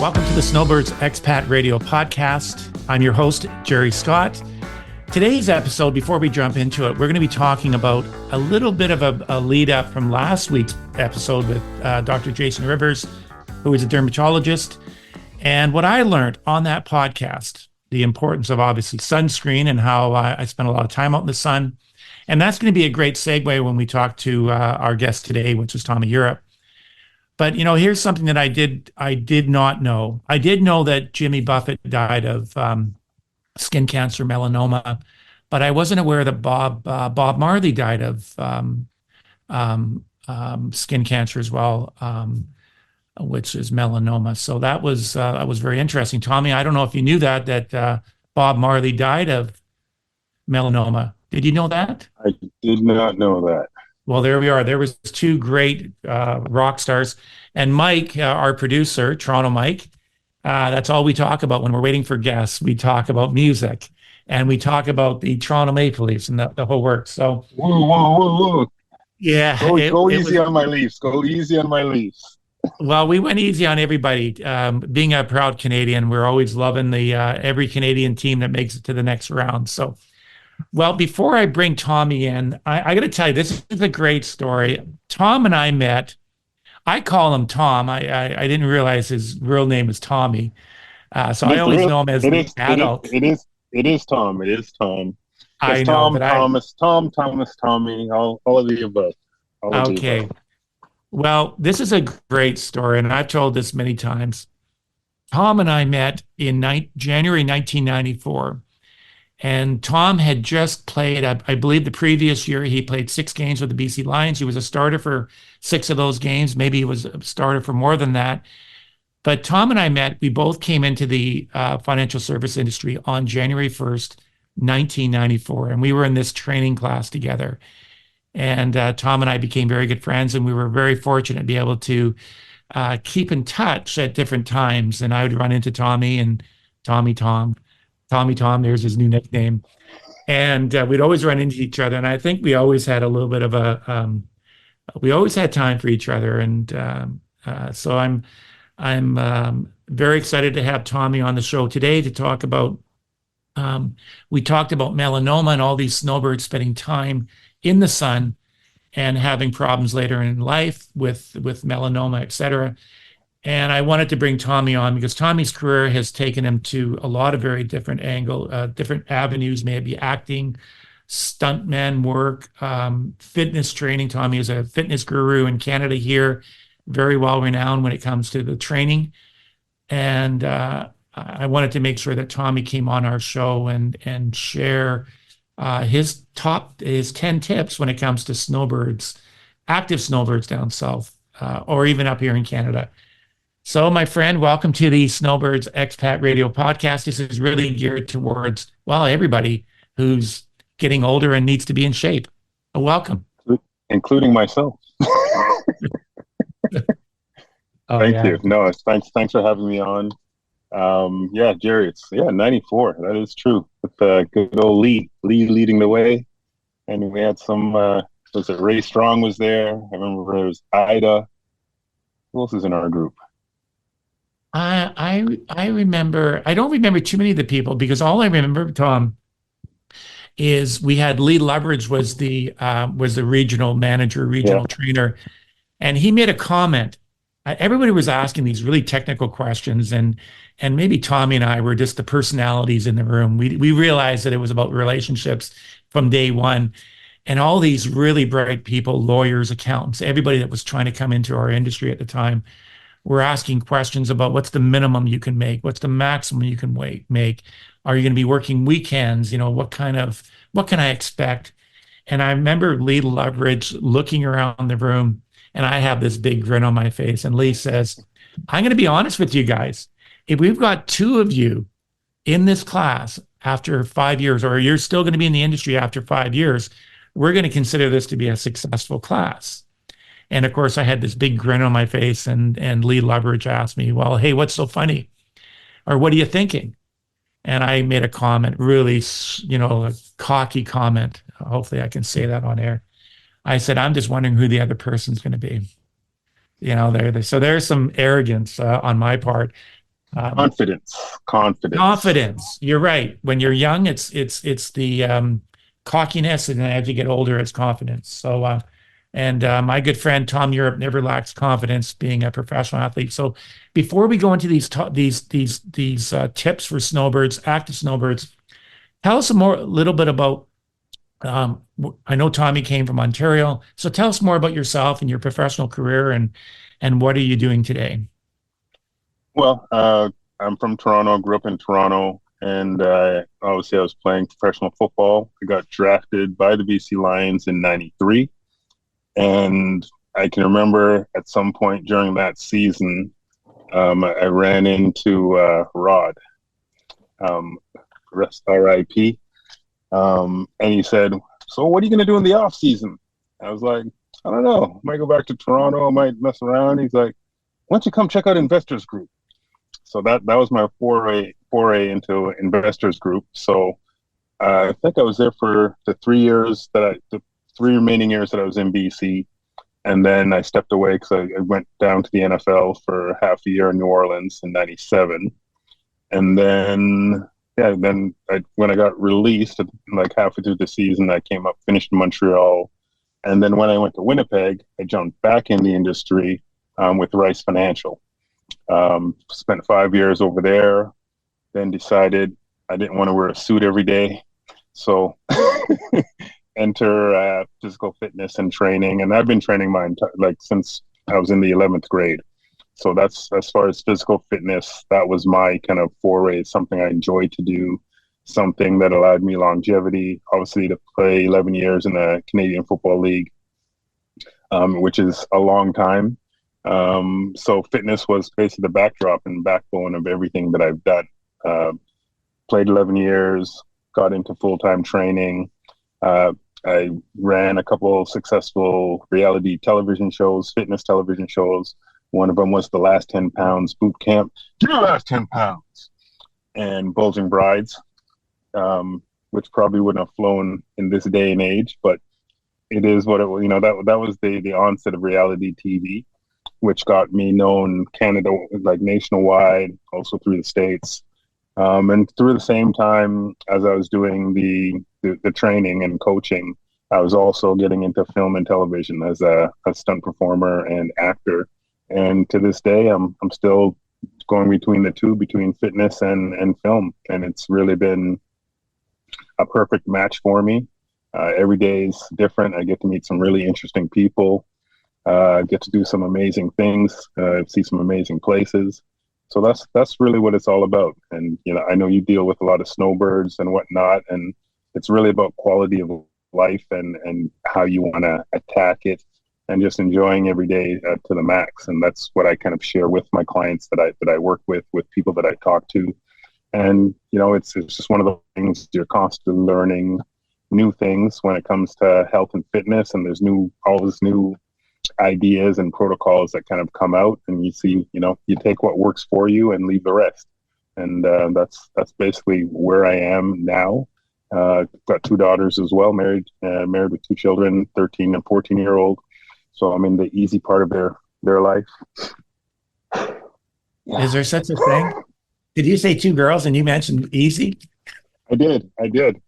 Welcome to the Snowbirds Expat Radio Podcast. I'm your host, Jerry Scott. Today's episode, before we jump into it, we're going to be talking about a little bit of a lead up from last week's episode with Dr. Jason Rivers, who is a dermatologist. And what I learned on that podcast, the importance of obviously sunscreen and how I spent a lot of time out in the sun. And that's going to be a great segue when we talk to our guest today, which is Tommy Europe. But, you know, here's something that I did not know. I did know that Jimmy Buffett died of skin cancer, melanoma, but I wasn't aware that Bob Marley died of skin cancer as well, which is melanoma. So that was very interesting. Tommy, I don't know if you knew that Bob Marley died of melanoma. Did you know that? I did not know that. Well, there we are. There was two great rock stars. And Mike, our producer, Toronto Mike, that's all we talk about when we're waiting for guests. We talk about music, and we talk about the Toronto Maple Leafs and the whole works. So, whoa. Yeah. Go easy on my Leafs. Go easy on my Leafs. Well, we went easy on everybody. Being a proud Canadian, we're always loving the every Canadian team that makes it to the next round. So, well, before I bring Tommy in, I got to tell you, this is a great story. Tom and I met. I call him Tom. I didn't realize his real name is Tommy. So I always know him as the adult. It is Tom. It is Tom. I know, Tom, Thomas, Tommy, all of the above. Okay. Well, this is a great story, and I've told this many times. Tom and I met in January 1994. And Tom had just played, I believe the previous year, he played 6 games with the BC Lions. He was a starter for 6 of those games. Maybe he was a starter for more than that. But Tom and I met, we both came into the financial service industry on January 1st, 1994. And we were in this training class together. And Tom and I became very good friends. And we were very fortunate to be able to keep in touch at different times. And I would run into Tommy and Tommy Tom, there's his new nickname. And we'd always run into each other. And I think we always had a little bit of we always had time for each other. And so I'm very excited to have Tommy on the show today to talk about, we talked about melanoma and all these snowbirds spending time in the sun and having problems later in life with melanoma, et cetera. And I wanted to bring Tommy on because Tommy's career has taken him to a lot of very different different avenues, maybe acting, stuntman work, fitness training. Tommy is a fitness guru in Canada here, very well renowned when it comes to the training. And I wanted to make sure that Tommy came on our show and share his 10 tips when it comes to snowbirds, active snowbirds down south, or even up here in Canada. So, my friend, welcome to the Snowbirds Expat Radio Podcast. This is really geared towards, well, everybody who's getting older and needs to be in shape. Welcome. Including myself. Thank you. No, thanks for having me on. Jerry, it's 94. That is true. With good old Lee leading the way. And we had some, was it Ray Strong was there? I remember there was Ida. Who else is in our group? I remember, I don't remember too many of the people because all I remember, Tom, is we had Lee Leverage was the regional manager, trainer, and he made a comment. Everybody was asking these really technical questions, and maybe Tommy and I were just the personalities in the room. We realized that it was about relationships from day one, and all these really bright people, lawyers, accountants, everybody that was trying to come into our industry at the time. We're asking questions about what's the minimum you can make, what's the maximum you can make. Are you going to be working weekends? You know, what can I expect? And I remember Lee Leverage looking around the room, and I have this big grin on my face. And Lee says, I'm going to be honest with you guys. If we've got 2 of you in this class after 5 years, or you're still going to be in the industry after 5 years, we're going to consider this to be a successful class. And of course, I had this big grin on my face, and Lee Leverage asked me, well, hey, what's so funny? Or what are you thinking? And I made a comment, really, a cocky comment. Hopefully I can say that on air. I said, I'm just wondering who the other person's going to be. So there's some arrogance on my part. Confidence, confidence. Confidence. You're right. When you're young, it's the cockiness, and then as you get older, it's confidence. So, my good friend Tom Europe never lacks confidence, being a professional athlete. So, before we go into these tips for snowbirds, active snowbirds, tell us a little bit about. I know Tommy came from Ontario, so tell us more about yourself and your professional career, and what are you doing today? Well, I'm from Toronto, grew up in Toronto, and obviously I was playing professional football. I got drafted by the BC Lions in '93, and I can remember at some point during that season, I ran into Rod, rest RIP, and he said, "So what are you going to do in the off season?" I was like, "I don't know. I might go back to Toronto. I might mess around." He's like, "Why don't you come check out Investors Group?" So that was my foray into Investors Group. So I think I was there for the 3 remaining years that I was in BC, and then I stepped away because I went down to the NFL for half a year in New Orleans in '97, and then when I got released, like halfway through the season, I came up, finished in Montreal, and then when I went to Winnipeg, I jumped back in the industry with Rice Financial. Spent 5 years over there, then decided I didn't want to wear a suit every day. So enter physical fitness and training. And I've been training since I was in the 11th grade. So that's, as far as physical fitness, that was my kind of foray, something I enjoyed to do, something that allowed me longevity, obviously to play 11 years in the Canadian Football League, which is a long time. So fitness was basically the backdrop and backbone of everything that I've done. Played 11 years, got into full-time training. I ran a couple of successful reality television shows, fitness television shows. One of them was The Last 10 Pounds Boot Camp. Do your last 10 pounds. And Bulging Brides, which probably wouldn't have flown in this day and age, but it is what it was. That was the onset of reality TV, which got me known Canada, like nationwide, also through the States. And through the same time as I was doing the training and coaching, I was also getting into film and television as a stunt performer and actor. And to this day, I'm still going between the two, between fitness and film. And it's really been a perfect match for me. Every day is different. I get to meet some really interesting people. Get to do some amazing things, see some amazing places. So that's really what it's all about. And I know you deal with a lot of snowbirds and whatnot, and it's really about quality of life and how you want to attack it, and just enjoying every day to the max. And that's what I kind of share with my clients that I work with people that I talk to. And it's just one of the things, you're constantly learning new things when it comes to health and fitness, and there's always new ideas and protocols that kind of come out, and you see, you take what works for you and leave the rest. And that's basically where I am now. Got 2 daughters as well, married with 2 children, 13 and 14-year-old. So I'm in the easy part of their life. Yeah. Is there such a thing? Did you say 2 girls and you mentioned easy? I did. You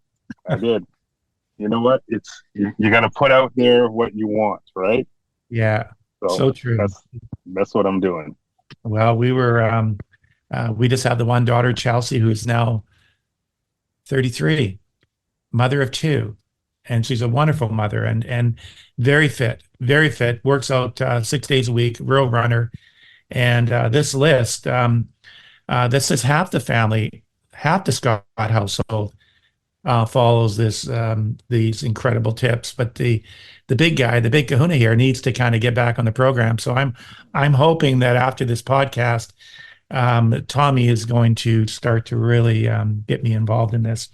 know what? It's you got to put out there what you want, right? Yeah, so true. That's what I'm doing. Well, we just have the one daughter, Chelsea, who is now 33, mother of 2, and she's a wonderful mother and very fit, works out 6 days a week, real runner. And this list, this is half the family, half the Scott household follows these incredible tips, but the big guy, the big kahuna here, needs to kind of get back on the program. So I'm hoping that after this podcast, Tommy is going to start to really get me involved in this.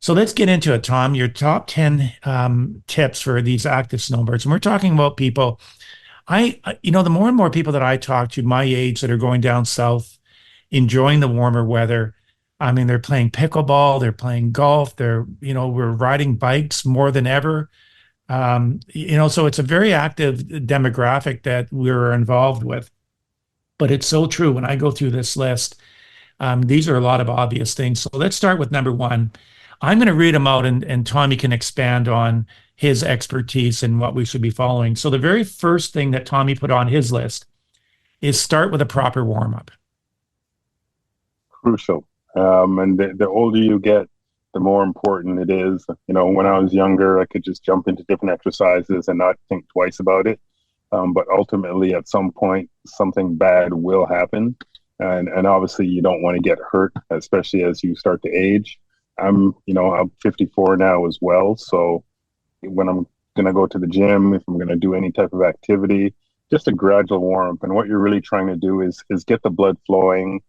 So let's get into it, Tom. Your top 10 tips for these active snowbirds, and we're talking about people. The more and more people that I talk to my age that are going down south, enjoying the warmer weather. I mean, they're playing pickleball, they're playing golf, we're riding bikes more than ever. So it's a very active demographic that we're involved with. But it's so true. When I go through this list, These are a lot of obvious things. So let's start with number one. I'm going to read them out, and Tommy can expand on his expertise and what we should be following. So the very first thing that Tommy put on his list is start with a proper warm-up. Crucial. And the older you get, the more important it is. When I was younger, I could just jump into different exercises and not think twice about it. But ultimately, at some point, something bad will happen. And obviously, you don't want to get hurt, especially as you start to age. I'm 54 now as well. So when I'm going to go to the gym, if I'm going to do any type of activity, just a gradual warm up. And what you're really trying to do is get the blood flowing,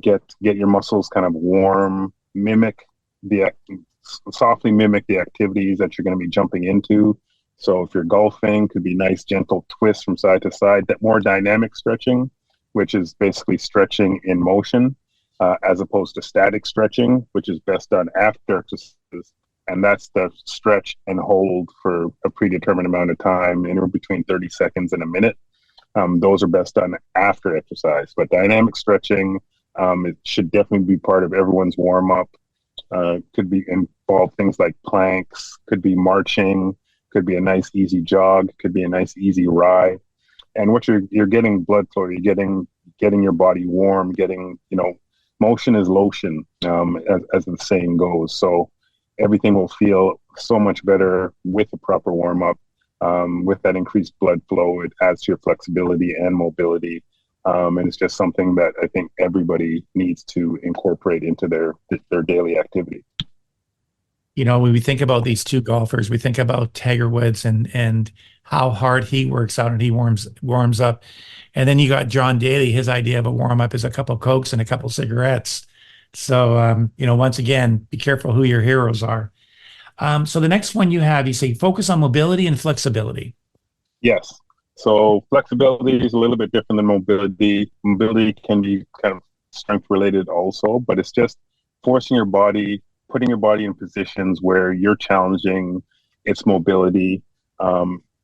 get your muscles kind of warm, softly mimic the activities that you're going to be jumping into. So if you're golfing, could be nice, gentle twists from side to side, that more dynamic stretching, which is basically stretching in motion, as opposed to static stretching, which is best done after exercises. And that's the stretch and hold for a predetermined amount of time, anywhere between 30 seconds and a minute. Those are best done after exercise. But dynamic stretching, it should definitely be part of everyone's warm-up. Could be involve things like planks, could be marching, could be a nice easy jog, could be a nice easy ride. And what you're getting blood flow, you're getting your body warm, motion is lotion, as the saying goes. So everything will feel so much better with a proper warm-up. With that increased blood flow, it adds to your flexibility and mobility. And it's just something that I think everybody needs to incorporate into their daily activity. When we think about these two golfers, we think about Tiger Woods and how hard he works out and he warms up. And then you got John Daly. His idea of a warm up is a couple of Cokes and a couple of cigarettes. So, once again, be careful who your heroes are. So the next one you have, you say focus on mobility and flexibility. Yes. So flexibility is a little bit different than mobility. Mobility can be kind of strength related also, but it's just forcing your body, putting your body in positions where you're challenging its mobility.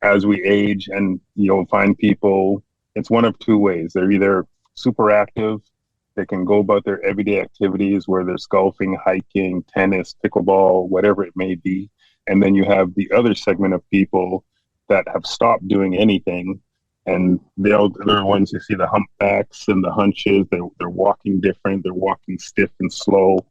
As we age, and you'll find people, it's one of two ways. They're either super active, they can go about their everyday activities, where there's golfing, hiking, tennis, pickleball, whatever it may be. And then you have the other segment of people that have stopped doing anything, and they're the ones you see the humpbacks and the hunches. They're walking different. They're walking stiff and slow.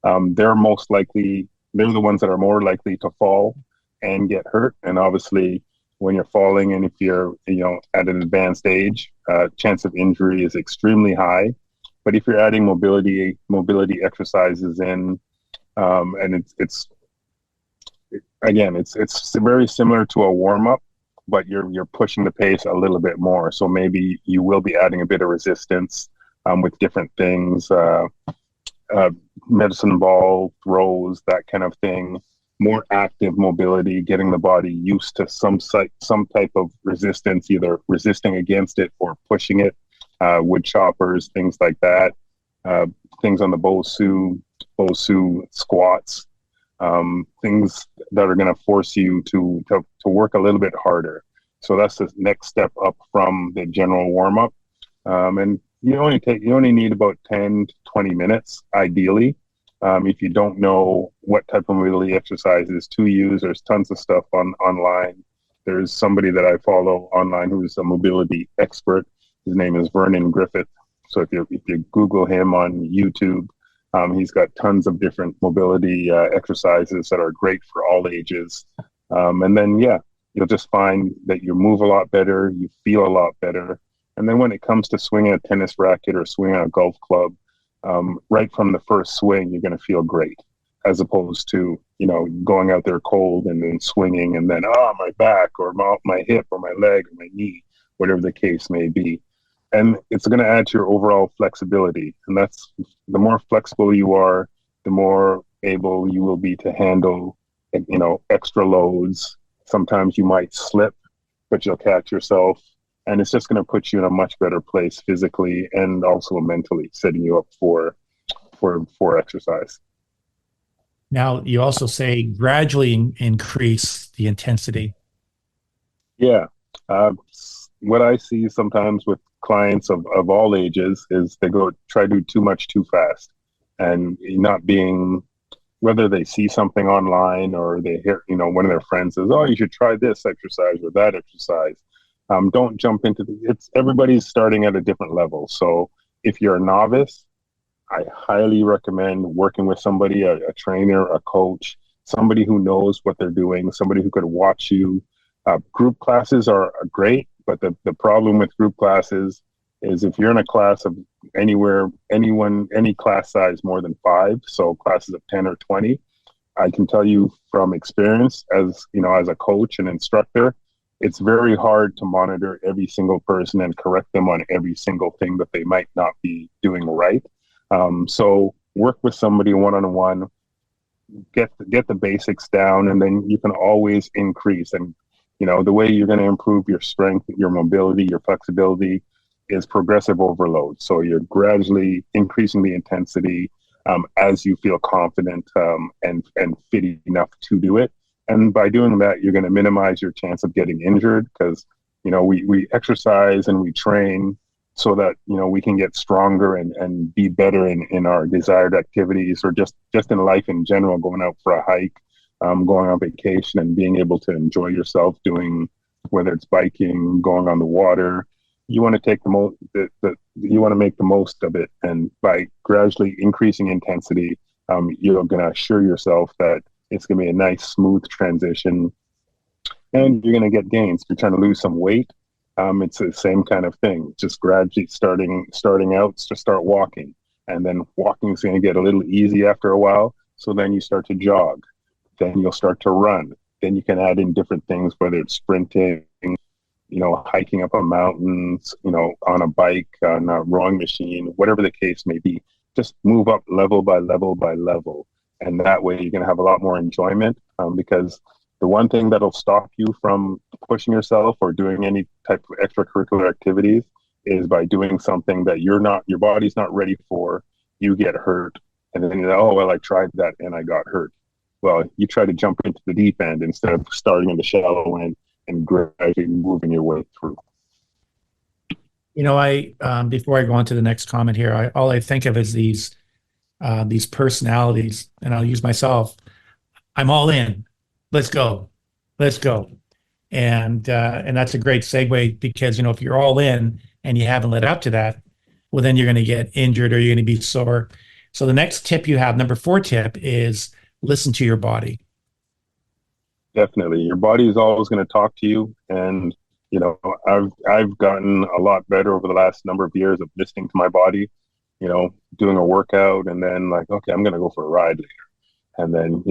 They're the ones that are more likely to fall and get hurt. And obviously, when you're falling, and if you're at an advanced age, chance of injury is extremely high. But if you're adding mobility exercises in, and it's very similar to a warm up, but you're pushing the pace a little bit more. So maybe you will be adding a bit of resistance with different things, medicine ball throws, that kind of thing. More active mobility, getting the body used to some type of resistance, either resisting against it or pushing it. Wood choppers, things like that. Things on the Bosu squats. Things that are going to force you to work a little bit harder. So that's the next step up from the general warm up. And you only need about 10 to 20 minutes, ideally. If you don't know what type of mobility exercises to use, there's tons of stuff online. There's somebody that I follow online who's a mobility expert. His name is Vernon Griffith. So if you Google him on YouTube, he's got tons of different mobility exercises that are great for all ages. And then, you'll just find that you move a lot better, you feel a lot better. And then when it comes to swinging a tennis racket or swinging a golf club, right from the first swing, you're going to feel great, as opposed to, going out there cold and then swinging and then, my back or my hip or my leg or my knee, whatever the case may be. And it's going to add to your overall flexibility. And that's, the more flexible you are, the more able you will be to handle, extra loads. Sometimes you might slip, but you'll catch yourself. And it's just going to put you in a much better place physically and also mentally, setting you up for exercise. Now, you also say gradually increase the intensity. Yeah. What I see sometimes with clients of all ages is they go try to do too much too fast, and not being, whether they see something online or they hear, one of their friends says, "Oh, you should try this exercise or that exercise." Don't jump into it's everybody's starting at a different level. So if you're a novice, I highly recommend working with somebody, a trainer, a coach, somebody who knows what they're doing, somebody who could watch you. Group classes are great, but the problem with group classes is if you're in a class of any class size more than 5, so classes of 10 or 20, I can tell you from experience as a coach and instructor, it's very hard to monitor every single person and correct them on every single thing that they might not be doing right. So work with somebody one-on-one, get the basics down, and then you can always increase. And the way you're going to improve your strength, your mobility, your flexibility is progressive overload. So you're gradually increasing the intensity as you feel confident and fit enough to do it. And by doing that, you're going to minimize your chance of getting injured, because we exercise and we train so that we can get stronger and be better in our desired activities, or just in life in general, going out for a hike, going on vacation, and being able to enjoy yourself doing, whether it's biking, going on the water. You want to take you want to make the most of it, and by gradually increasing intensity, you're going to assure yourself that it's going to be a nice, smooth transition, and you're going to get gains. If you're trying to lose some weight, it's the same kind of thing. Just gradually starting out to start walking, and then walking is going to get a little easy after a while. So then you start to jog, then you'll start to run. Then you can add in different things, whether it's sprinting, hiking up a mountain, on a bike, on a rowing machine, whatever the case may be. Just move up level by level by level. And that way you're going to have a lot more enjoyment, because the one thing that'll stop you from pushing yourself or doing any type of extracurricular activities is by doing something that your body's not ready for. You get hurt, and then I tried that and I got hurt. Well, you try to jump into the deep end instead of starting in the shallow end and gradually moving your way through. Before I go on to the next comment here, all I think of is these personalities, and I'll use myself. I'm all in. Let's go. And that's a great segue, because if you're all in and you haven't led up to that, well, then you're going to get injured or you're going to be sore. So the next tip you have, number 4 tip, is listen to your body. Definitely, your body is always going to talk to you, and I've gotten a lot better over the last number of years of listening to my body. Doing a workout, and then okay, I'm going to go for a ride later. And then,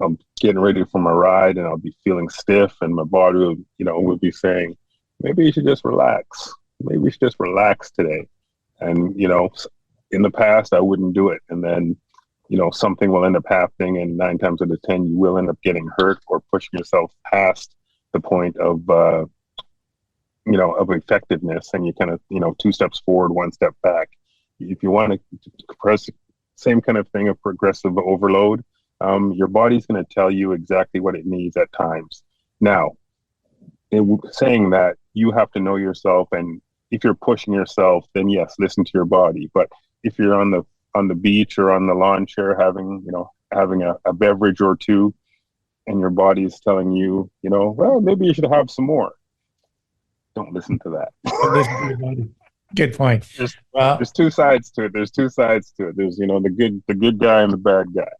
I'm getting ready for my ride, and I'll be feeling stiff, and my body will be saying, maybe you should just relax. Maybe you should just relax today. And, in the past, I wouldn't do it. And then, something will end up happening, and 9 times out of 10, you will end up getting hurt or pushing yourself past the point of, of effectiveness. And you kind of, 2 steps forward, 1 step back. If you want to press same kind of thing of progressive overload, your body's going to tell you exactly what it needs at times. Now, saying that, you have to know yourself, and if you're pushing yourself, then yes, listen to your body. But if you're on the beach or on the lawn chair having a beverage or two, and your body is telling you, well, maybe you should have some more, don't listen to that. Good point. There's 2 sides to it. There's the good guy and the bad guy.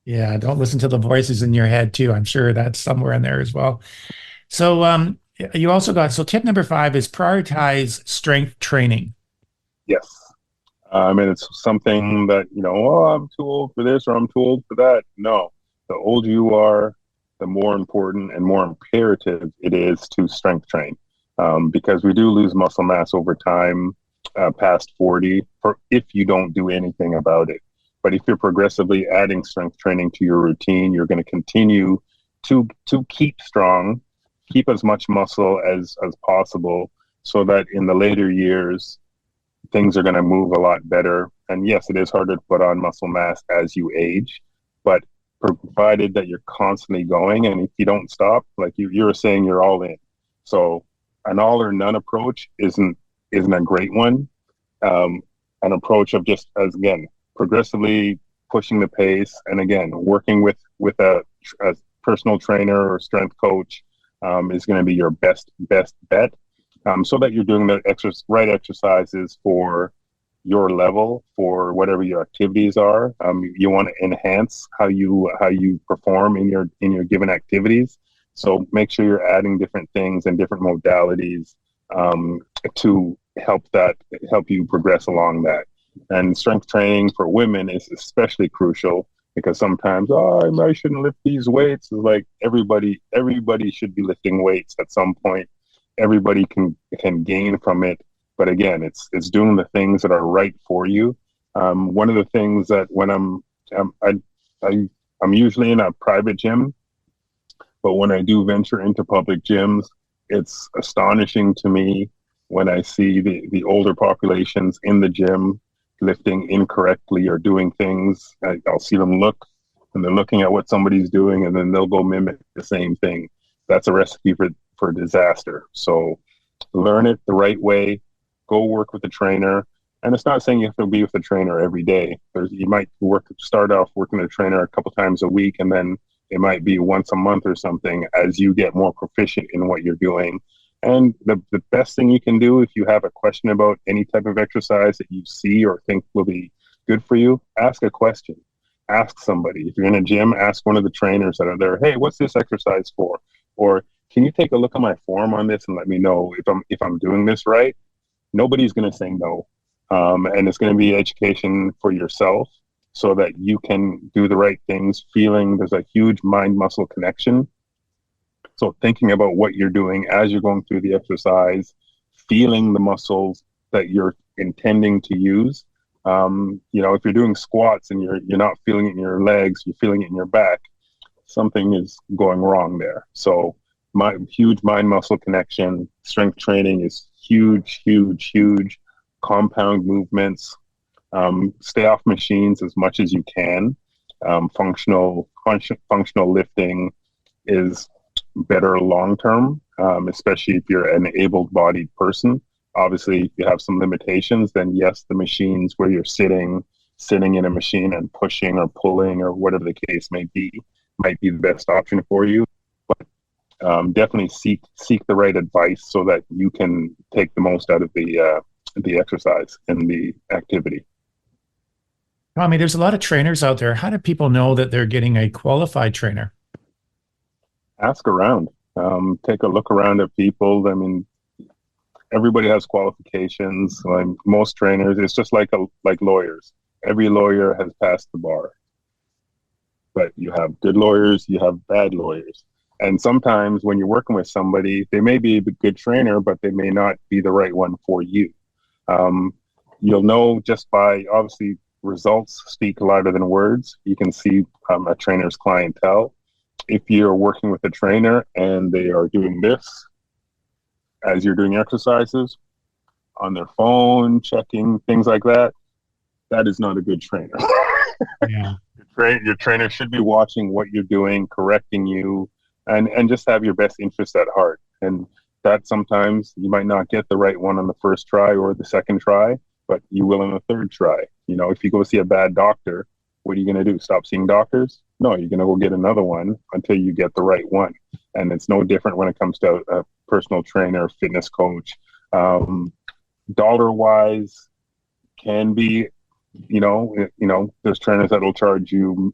Yeah, don't listen to the voices in your head too. I'm sure that's somewhere in there as well. So you also tip number 5 is prioritize strength training. Yes. It's something that, I'm too old for this or I'm too old for that. No, the older you are, the more important and more imperative it is to strength train. Because we do lose muscle mass over time, past 40, if you don't do anything about it. But if you're progressively adding strength training to your routine, you're going to continue to keep strong, keep as much muscle as possible, so that in the later years, things are going to move a lot better. And yes, it is harder to put on muscle mass as you age, but provided that you're constantly going, and if you don't stop, like you were saying, you're all in. So an all or none approach isn't isn't a great one. An approach of just, as again, progressively pushing the pace, and again, working with a personal trainer or strength coach is going to be your best bet, so that you're doing the right exercises for your level, for whatever your activities are. You want to enhance how you perform in your given activities. So make sure you're adding different things and different modalities to help you progress along that. And strength training for women is especially crucial, because sometimes, I shouldn't lift these weights. It's like everybody should be lifting weights at some point. Everybody can gain from it. But again, it's doing the things that are right for you. One of the things that when I'm usually in a private gym, but when I do venture into public gyms, it's astonishing to me when I see the older populations in the gym lifting incorrectly or doing things. I'll see them look, and they're looking at what somebody's doing, and then they'll go mimic the same thing. That's a recipe for disaster. So learn it the right way. Go work with a trainer. And it's not saying you have to be with a trainer every day. You might start off working with a trainer a couple times a week, and then it might be once a month or something as you get more proficient in what you're doing. And the best thing you can do if you have a question about any type of exercise that you see or think will be good for you, ask a question. Ask somebody. If you're in a gym, ask one of the trainers that are there, hey, what's this exercise for? Or can you take a look at my form on this and let me know if I'm doing this right? Nobody's going to say no. And it's going to be education for yourself so that you can do the right things, feeling there's a huge mind-muscle connection. So thinking about what you're doing as you're going through the exercise, feeling the muscles that you're intending to use. If you're doing squats and you're not feeling it in your legs, you're feeling it in your back, something is going wrong there. So my huge mind-muscle connection. Strength training is huge. Compound movements. Stay off machines as much as you can. Functional lifting is better long term, especially if you're an able-bodied person. Obviously, if you have some limitations, then yes, the machines where you're sitting in a machine and pushing or pulling or whatever the case may be might be the best option for you. But definitely seek the right advice so that you can take the most out of the exercise and the activity. Tommy, there's a lot of trainers out there. How do people know that they're getting a qualified trainer? Ask around. Take a look around at people. I mean, everybody has qualifications. Like most trainers, it's just like lawyers. Every lawyer has passed the bar. But you have good lawyers, you have bad lawyers. And sometimes when you're working with somebody, they may be a good trainer, but they may not be the right one for you. You'll know just by, obviously, results speak louder than words. You can see a trainer's clientele. If you're working with a trainer and they are doing this as you're doing exercises on their phone, checking things like that, that is not a good trainer. Yeah. Your trainer should be watching what you're doing, correcting you, and just have your best interest at heart. And that sometimes you might not get the right one on the first try or the second try, but you will on the third try. If you go see a bad doctor, what are you going to do? Stop seeing doctors? No, you're going to go get another one until you get the right one. And it's no different when it comes to a personal trainer, fitness coach. Dollar-wise can be, there's trainers that will charge you,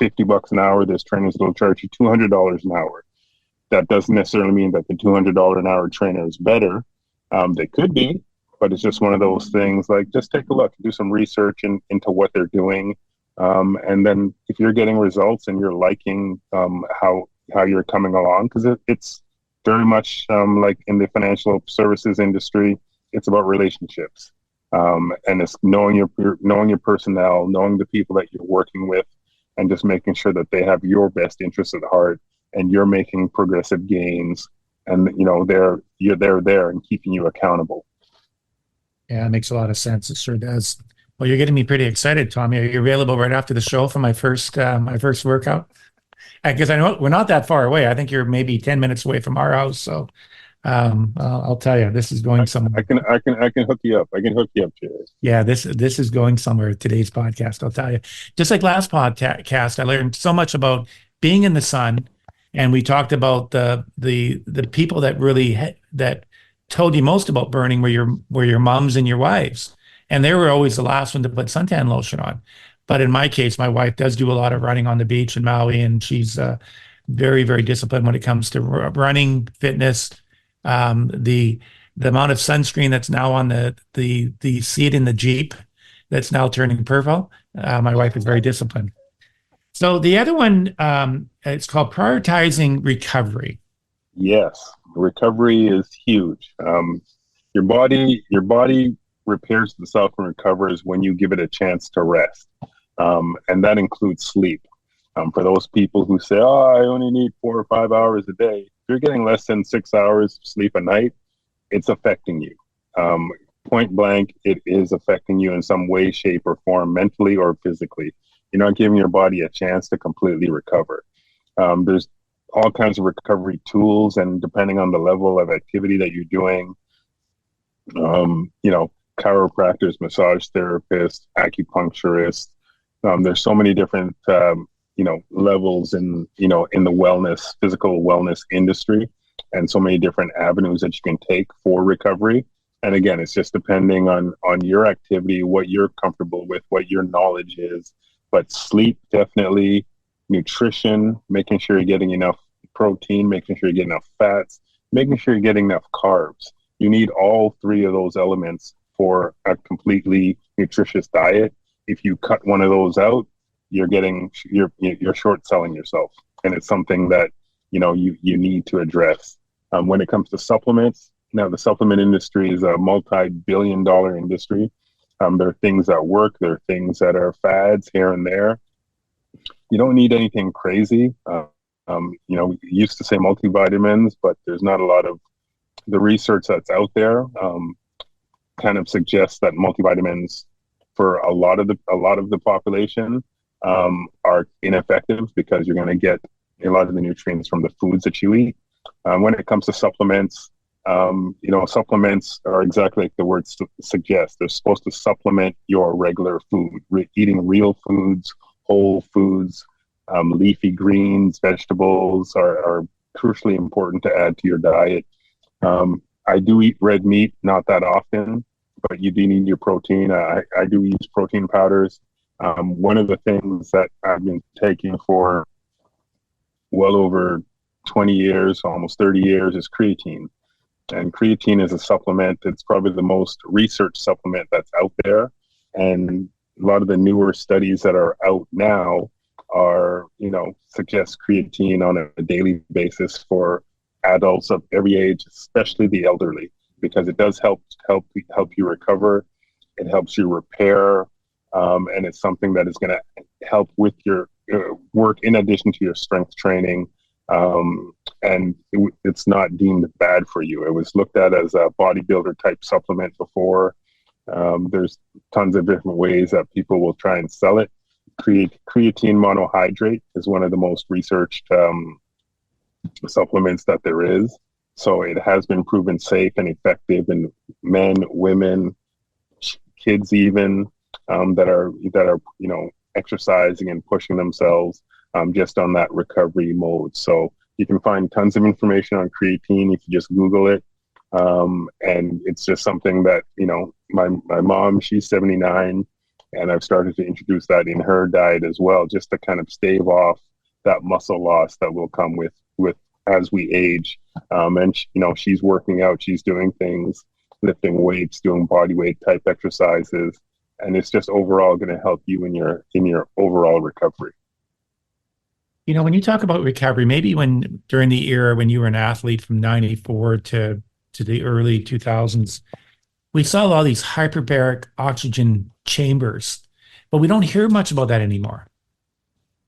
$50 an hour. There's trainers that will charge you $200 an hour. That doesn't necessarily mean that the $200 an hour trainer is better. They could be, but it's just one of those things. Like, just take a look, do some research into what they're doing. And then if you're getting results and you're liking how you're coming along, because it's very much like in the financial services industry, it's about relationships. And it's knowing your personnel, knowing the people that you're working with, and just making sure that they have your best interests at heart, and you're making progressive gains, and they're there and keeping you accountable. Yeah, it makes a lot of sense. It sure does. Well, you're getting me pretty excited, Tommy. Are you available right after the show for my first workout? Because I know we're not that far away. I think you're maybe 10 minutes away from our house. So I'll tell you, this is going somewhere. I can hook you up. I can hook you up, Jerry. Yeah, this is going somewhere. Today's podcast, I'll tell you. Just like last podcast, I learned so much about being in the sun, and we talked about the people that really that told you most about burning were your moms and your wives, and they were always the last one to put suntan lotion on. But in my case, my wife does do a lot of running on the beach in Maui, and she's very, very disciplined when it comes to running, fitness. The amount of sunscreen that's now on the seat in the Jeep that's now turning purple. My wife is very disciplined. So the other one, it's called prioritizing recovery. Yes, recovery is huge. Your body repairs itself and recovers when you give it a chance to rest, and that includes sleep. For those people who say, "Oh, I only need 4 or 5 hours a day," if you're getting less than 6 hours sleep a night, it's affecting you. Point blank, it is affecting you in some way, shape, or form, mentally or physically. You're not giving your body a chance to completely recover. There's all kinds of recovery tools, and depending on the level of activity that you're doing, chiropractors, massage therapists, acupuncturists. There's so many different levels in the physical wellness industry, and so many different avenues that you can take for recovery. And again, it's just depending on your activity, what you're comfortable with, what your knowledge is. But sleep, definitely. Nutrition, making sure you're getting enough protein, making sure you're getting enough fats, making sure you're getting enough carbs. You need all three of those elements for a completely nutritious diet. If you cut one of those out, you're short selling yourself, and it's something that you need to address. When it comes to supplements, now the supplement industry is a multi-billion-dollar industry. There are things that work, there are things that are fads here and there. You don't need anything crazy. We used to say multivitamins, but there's not a lot of the research that's out there kind of suggests that multivitamins for a lot of the population are ineffective, because you're going to get a lot of the nutrients from the foods that you eat. When it comes to supplements, supplements are exactly like the word suggests. They're supposed to supplement your regular food. Eating real foods, whole foods, leafy greens, vegetables are crucially important to add to your diet. I do eat red meat, not that often, but you do need your protein. I do use protein powders. One of the things that I've been taking for well over 20 years, almost 30 years, is creatine. And creatine is a supplement. It's probably the most researched supplement that's out there. And a lot of the newer studies that are out now are, suggest creatine on a daily basis for adults of every age, especially the elderly, because it does help you recover. It helps you repair. And it's something that is going to help with your work in addition to your strength training. And it's not deemed bad for you. It was looked at as a bodybuilder type supplement before. There's tons of different ways that people will try and sell it. Creatine monohydrate is one of the most researched supplements that there is. So it has been proven safe and effective in men, women, kids even, that are exercising and pushing themselves just on that recovery mode. So you can find tons of information on creatine if you just Google it. And it's just something that, my mom, she's 79, and I've started to introduce that in her diet as well, just to kind of stave off that muscle loss that will come with as we age. And she's working out, she's doing things, lifting weights, doing body weight type exercises, and it's just overall going to help you in your overall recovery. When you talk about recovery, maybe during the era when you were an athlete from 94 to the early 2000s, we saw all these hyperbaric oxygen chambers, but we don't hear much about that anymore.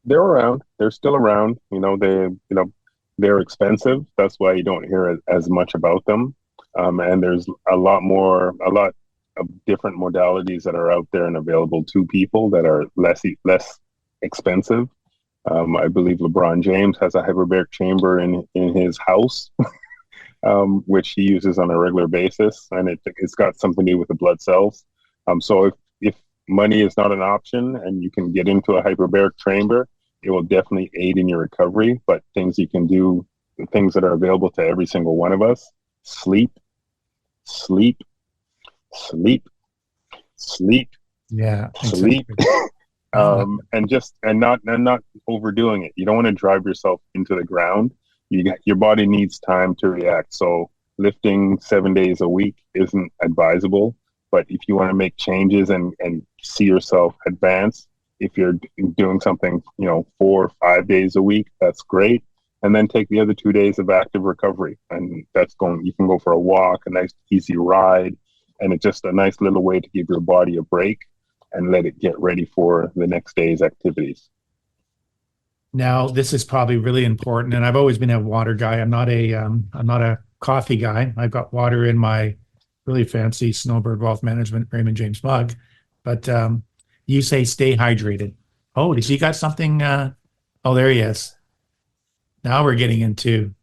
They're around. They're still around. They're expensive. That's why you don't hear as much about them. And there's a lot of different modalities that are out there and available to people that are less expensive. I believe LeBron James has a hyperbaric chamber in his house. which he uses on a regular basis, and it's got something to do with the blood cells. So if money is not an option and you can get into a hyperbaric chamber, it will definitely aid in your recovery. But things you can do, the things that are available to every single one of us: sleep, sleep, sleep, sleep, Yeah, sleep. exactly. And not overdoing it. You don't want to drive yourself into the ground. Your body needs time to react. So lifting 7 days a week isn't advisable. But if you want to make changes and see yourself advance, if you're doing something, 4 or 5 days a week, that's great. And then take the other 2 days of active recovery. And you can go for a walk, a nice easy ride. And it's just a nice little way to give your body a break and let it get ready for the next day's activities. Now, this is probably really important, and I've always been a water guy. I'm not a coffee guy. I've got water in my really fancy Snowbird Wealth Management Raymond James mug, but you say stay hydrated. Oh, does he got something? Oh, there he is. Now we're getting into.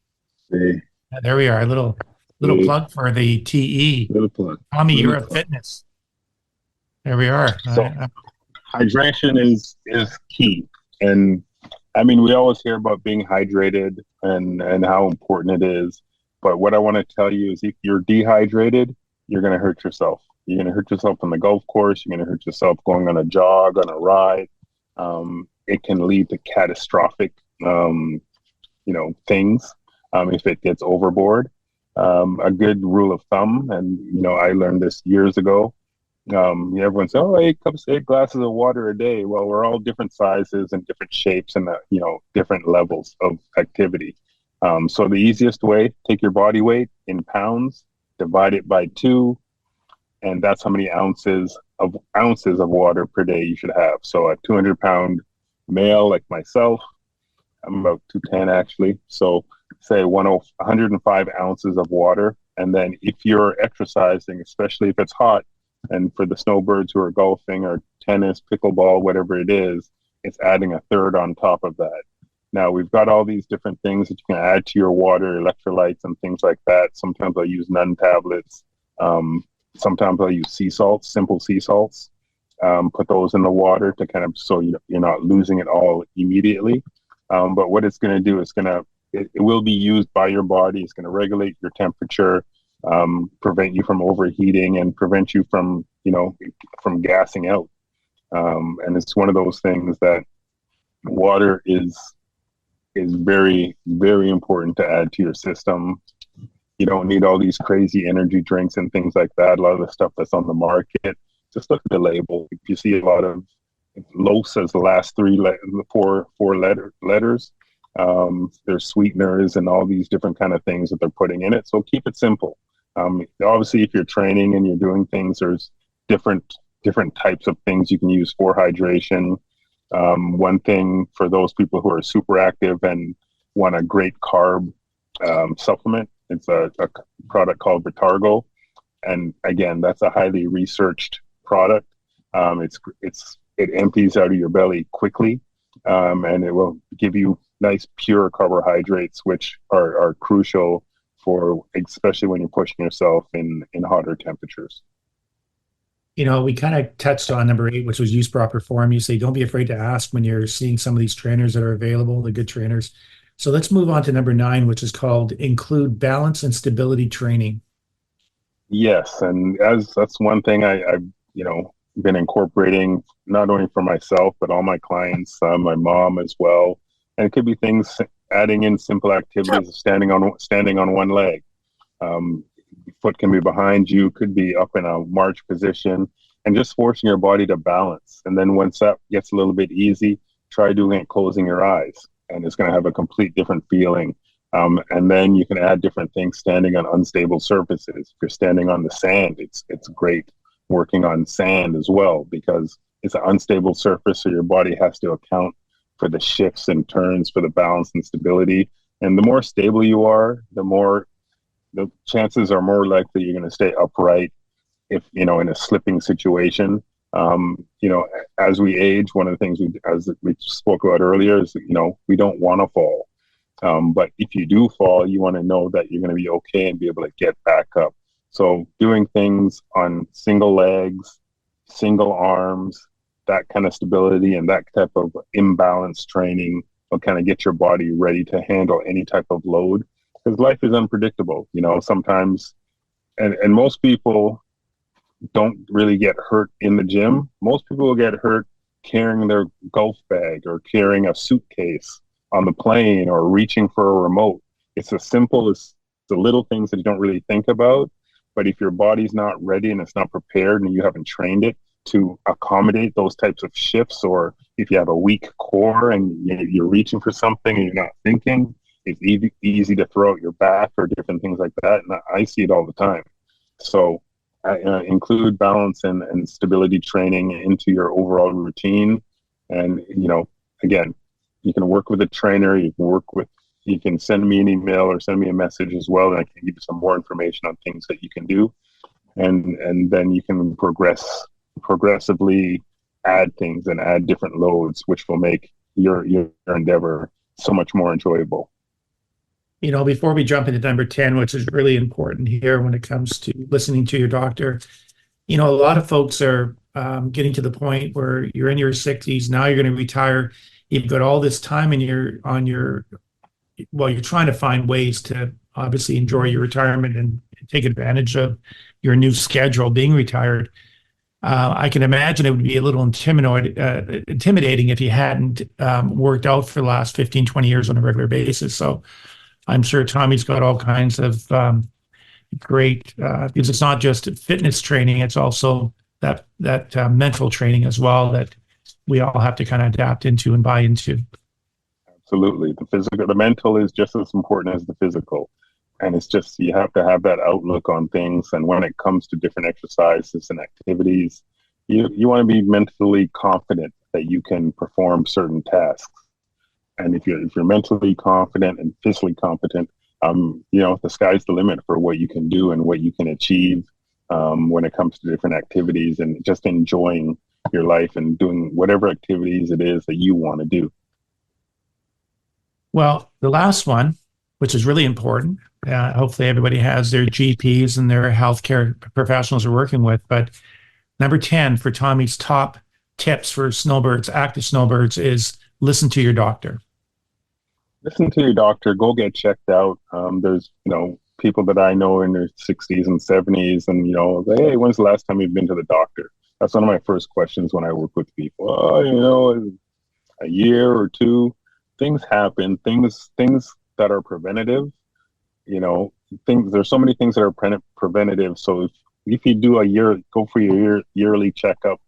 There we are. A little plug for the TE. Little plug. Tommy, you're a fitness. There we are. So, hydration is key, and I mean, we always hear about being hydrated and how important it is. But what I want to tell you is, if you're dehydrated, you're going to hurt yourself. You're going to hurt yourself on the golf course. You're going to hurt yourself going on a jog, on a ride. It can lead to catastrophic, things if it gets overboard. A good rule of thumb, and I learned this years ago. Everyone says, "Oh, 8 glasses of water a day." Well, we're all different sizes and different shapes and different levels of activity. So the easiest way: take your body weight in pounds, divide it by 2, and that's how many ounces of water per day you should have. So a 200-pound male like myself, I'm about 210 actually. So say 105 ounces of water, and then if you're exercising, especially if it's hot. And for the snowbirds who are golfing or tennis, pickleball, whatever it is, it's adding a third on top of that. Now, we've got all these different things that you can add to your water, electrolytes and things like that. Sometimes I'll use nun tablets. Sometimes I'll use sea salts, simple sea salts. Put those in the water to kind of, so you're not losing it all immediately. But what it's going to do is it will be used by your body. It's going to regulate your temperature. Prevent you from overheating and prevent you from gassing out. And it's one of those things that water is very, very important to add to your system. You don't need all these crazy energy drinks and things like that. A lot of the stuff that's on the market, just look at the label. If you see a lot of LOS as the last four letters, there's sweeteners and all these different kind of things that they're putting in it. So keep it simple. Obviously, if you're training and you're doing things, there's different types of things you can use for hydration. One thing for those people who are super active and want a great carb supplement, it's a product called Vitargo, and again, that's a highly researched product. It empties out of your belly quickly, and it will give you nice pure carbohydrates, which are crucial for, especially when you're pushing yourself in hotter temperatures. We kind of touched on number 8, which was use proper form. You say, don't be afraid to ask when you're seeing some of these trainers that are available, the good trainers. So let's move on to number 9, which is called include balance and stability training. Yes. And that's one thing I've been incorporating, not only for myself, but all my clients, my mom as well. And it could be things, adding in simple activities of standing on one leg. Foot can be behind you, could be up in a march position, and just forcing your body to balance. And then once that gets a little bit easy, try doing it closing your eyes, and it's going to have a complete different feeling. And then you can add different things standing on unstable surfaces. If you're standing on the sand, it's great working on sand as well, because it's an unstable surface, so your body has to account for the shifts and turns for the balance and stability. And the more stable you are, the chances are more likely you're going to stay upright if, in a slipping situation. As we age, one of the things as we spoke about earlier is, we don't want to fall. But if you do fall, you want to know that you're going to be okay and be able to get back up. So doing things on single legs, single arms, that kind of stability and that type of imbalance training will kind of get your body ready to handle any type of load, because life is unpredictable. Sometimes, and most people don't really get hurt in the gym. Most people will get hurt carrying their golf bag or carrying a suitcase on the plane or reaching for a remote. It's as simple as the little things that you don't really think about. But if your body's not ready and it's not prepared and you haven't trained it to accommodate those types of shifts, or if you have a weak core and you're reaching for something and you're not thinking, it's easy to throw out your back or different things like that. And I see it all the time. So include balance and stability training into your overall routine. And, again, you can work with a trainer, you can send me an email or send me a message as well, and I can give you some more information on things that you can do. And then you can progressively add things and add different loads, which will make your endeavor so much more enjoyable. Before we jump into number 10, which is really important here when it comes to listening to your doctor, a lot of folks are getting to the point where you're in your 60s, now you're going to retire. You've got all this time and you're trying to find ways to obviously enjoy your retirement and take advantage of your new schedule being retired. I can imagine it would be a little intimidating if you hadn't worked out for the last 15, 20 years on a regular basis. So I'm sure Tommy's got all kinds of great, because it's not just fitness training, it's also that mental training as well that we all have to kind of adapt into and buy into. Absolutely. The mental is just as important as the physical. And it's just, you have to have that outlook on things. And when it comes to different exercises and activities, you want to be mentally confident that you can perform certain tasks. And if you're mentally confident and physically competent, the sky's the limit for what you can do and what you can achieve when it comes to different activities, and just enjoying your life and doing whatever activities it is that you want to do. Well, the last one, which is really important, hopefully everybody has their GPs and their healthcare professionals they're working with, but number 10 for Tommy's top tips for snowbirds, active snowbirds, is listen to your doctor. Listen to your doctor. Go get checked out. There's, people that I know in their 60s and 70s, and, hey, when's the last time you've been to the doctor? That's one of my first questions when I work with people. A year or two. Things happen. Things that are preventative. There's so many things that are preventative. So if you do go for your yearly checkup,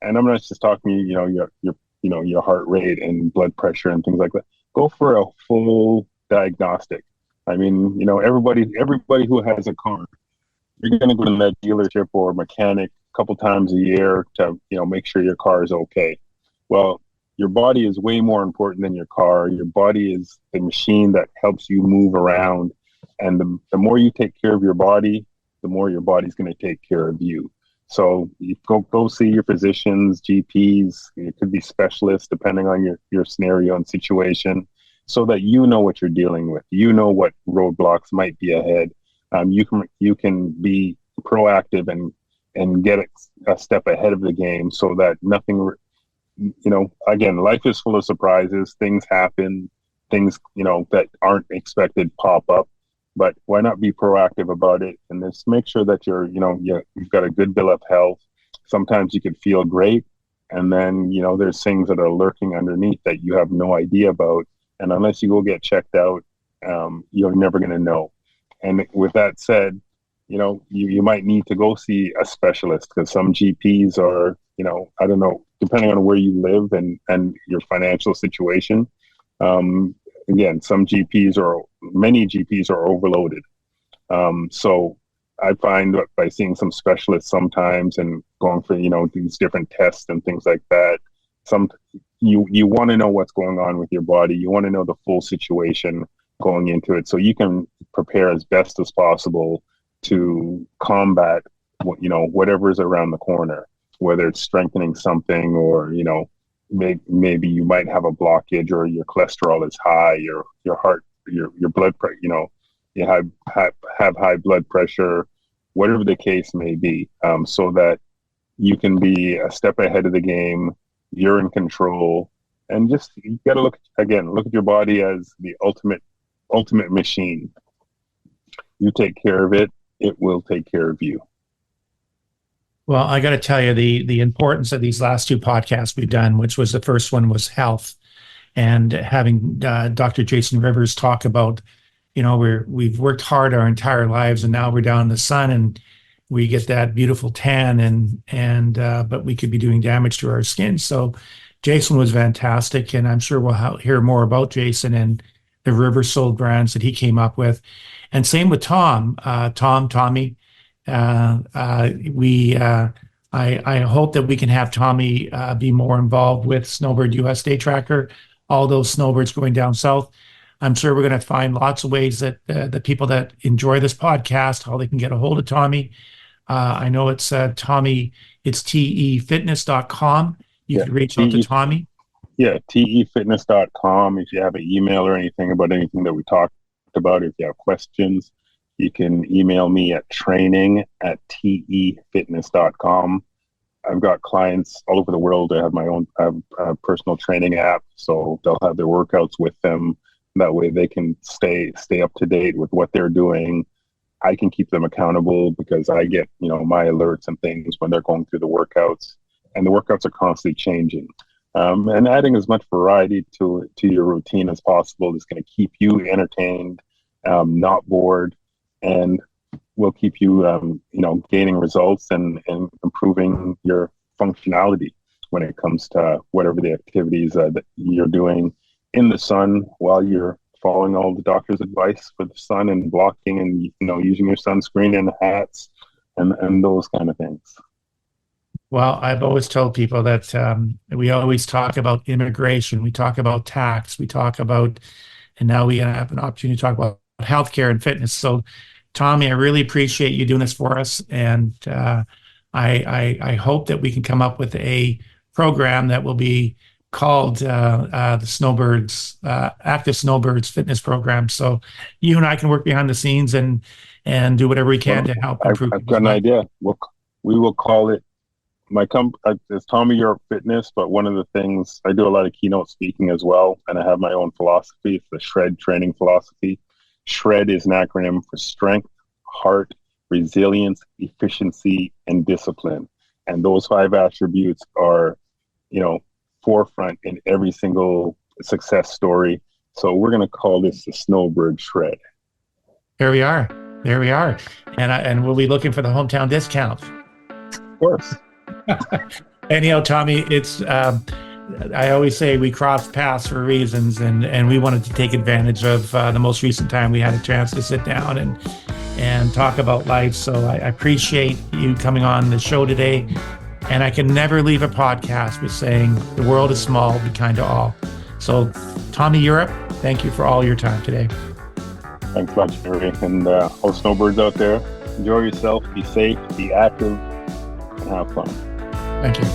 and I'm not just talking, your heart rate and blood pressure and things like that. Go for a full diagnostic. I mean, everybody who has a car, you're going to go to that dealership or mechanic a couple times a year to, make sure your car is okay. Well, your body is way more important than your car. Your body is the machine that helps you move around. And the more you take care of your body, the more your body's going to take care of you. So you go see your physicians, GPs, it could be specialists, depending on your scenario and situation, so that you know what you're dealing with. You know what roadblocks might be ahead. You can be proactive and get a step ahead of the game, so that nothing, again, life is full of surprises. Things happen, things, that aren't expected pop up. But why not be proactive about it and just make sure that you've got a good bill of health. Sometimes you could feel great, and then, there's things that are lurking underneath that you have no idea about. And unless you go get checked out, you're never going to know. And with that said, you might need to go see a specialist, because some GPs are, I don't know, depending on where you live and your financial situation. Again, many GPs are overloaded. So I find that by seeing some specialists sometimes and going for, these different tests and things like that, you want to know what's going on with your body. You want to know the full situation going into it, so you can prepare as best as possible to combat whatever is around the corner, whether it's strengthening something or, maybe you might have a blockage, or your cholesterol is high, your heart your blood pressure, you have high blood pressure, whatever the case may be, so that you can be a step ahead of the game. You're in control, and just you got to look at your body as the ultimate machine. You take care of it, it will take care of you. Well, I got to tell you the importance of these last two podcasts we've done, which was the first one was health, and having Dr. Jason Rivers talk about, we've worked hard our entire lives, and now we're down in the sun and we get that beautiful tan, but we could be doing damage to our skin. So Jason was fantastic, and I'm sure we'll hear more about Jason and the River Soul brands that he came up with. And same with Tommy. I hope that we can have Tommy be more involved with Snowbird US Day Tracker, all those snowbirds going down south. I'm sure we're going to find lots of ways that the people that enjoy this podcast, how they can get a hold of Tommy. I know it's Tommy, it's tefitness.com. You can reach out to Tommy. Yeah, tefitness.com. If you have an email or anything about anything that we talked about, if you have questions, you can email me at training@tefitness.com. I've got clients all over the world. I have my own personal training app, so they'll have their workouts with them. That way they can stay up to date with what they're doing. I can keep them accountable because I get, my alerts and things when they're going through the workouts, and the workouts are constantly changing. And adding as much variety to your routine as possible is going to keep you entertained, not bored, and will keep you, gaining results and improving your functionality when it comes to whatever the activities that you're doing in the sun while you're following all the doctor's advice for the sun and blocking and, using your sunscreen and hats and those kind of things. Well, I've always told people that we always talk about immigration, we talk about tax, we talk about, and now we have an opportunity to talk about healthcare and fitness. So, Tommy, I really appreciate you doing this for us, and I hope that we can come up with a program that will be called the Snowbirds, Active Snowbirds Fitness Program. So you and I can work behind the scenes and do whatever we can to help improve. I've got an idea. We will call it, my company is Tommy Europe Fitness, but one of the things, I do a lot of keynote speaking as well, and I have my own philosophy. It's the SHRED training philosophy. SHRED is an acronym for strength, heart, resilience, efficiency, and discipline. And those 5 attributes are, forefront in every single success story. So we're going to call this the Snowbird SHRED. There we are. And we'll be looking for the hometown discount. Of course. Anyhow, Tommy, it's I always say we cross paths for reasons, and we wanted to take advantage of the most recent time we had a chance to sit down and talk about life. So I appreciate you coming on the show today. And I can never leave a podcast with saying the world is small, be kind to all. So Tommy Europe, thank you for all your time today. Thanks much, Jerry. And all snowbirds out there, enjoy yourself, be safe, be active, and have fun. Thank you.